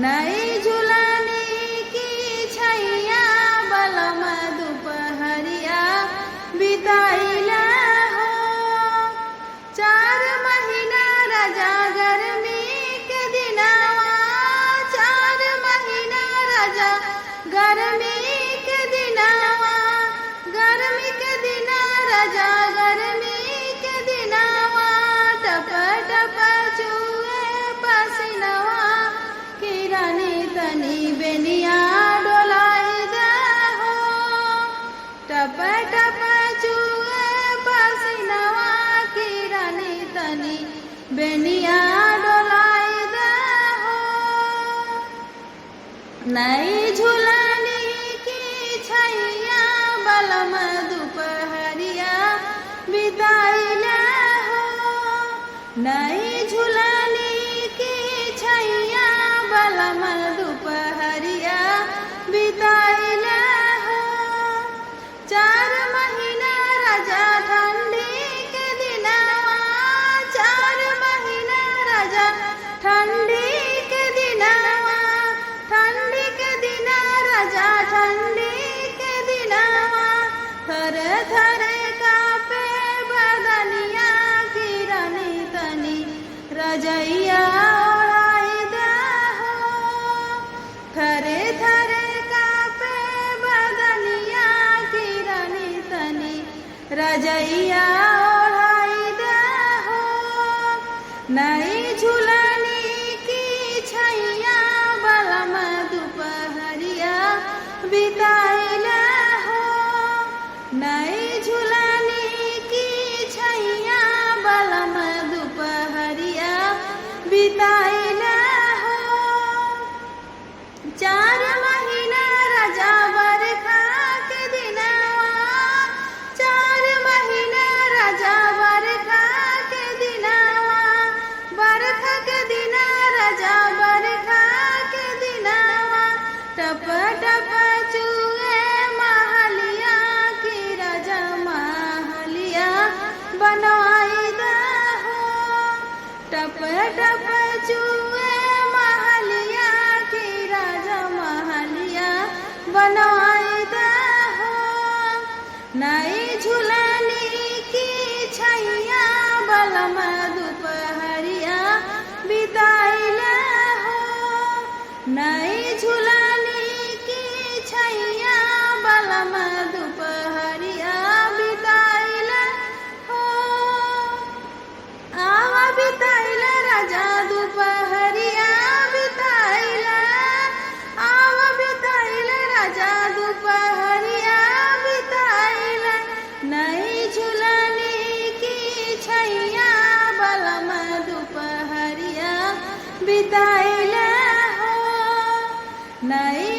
नई झुलाने की छैया बलम दुपहरिया बिताइला हो। 4 महीना राजा गर्मी के दिनवा, 4 महीना राजा गर्मी के दिनवा, गर्मी के दिना राजा गर्मी के दिनवा, टप टप चुए पसीनवा किरानी तनी बेनिया डोलाई दहो। टप टप चुए पसीनवा किरानी तनी बेनिया डोलाई दहो। नई झुलानी की छैया बलम दुपहरिया बिताइला हो। नई झुलानी की छैया बलम दुपहरिया बिताइला हो। 4 महीना राजा ठंडी के दिनवा, 4 महीना राजा ठंडी के दिनवा, ठंडी के दिना राजा ठंडी के दिनवा, थर थर कापे बदनिया किरानी तनी रजैया ओढ़ाई दहो। थरे थरे कापे बदनिया किरानी तनी रजैया ओढ़ाई दहो। नई झुलानी की छैया बलम दुपहरिया बिताइला हो। नई झुलानी की छैया बलम दुपहरिया बिताइला हो। 4 महीना राजा बरखा के दिनवा, 4 महीना राजा बरखा के दिनवा, बरखा के दिना राजा बरखा के दिनवा, टप टप चुए महलिया की राजा महलिया बनवाई दहो। टप टप चुए महलिया की राजा महलिया बनवाई दहो। नई झुलानी की छैया बलम दुपहरिया बिताइला हो। नई झुलानी की छैया बलम दुपहरिया बिताइला हो। आवा बिताइला राजा दुपहरिया बिताइला, आवा बिताइला राजा दुपहरिया बिताइला। नई झुलानी की छैया बलम दुपहरिया बिताइला हो। नई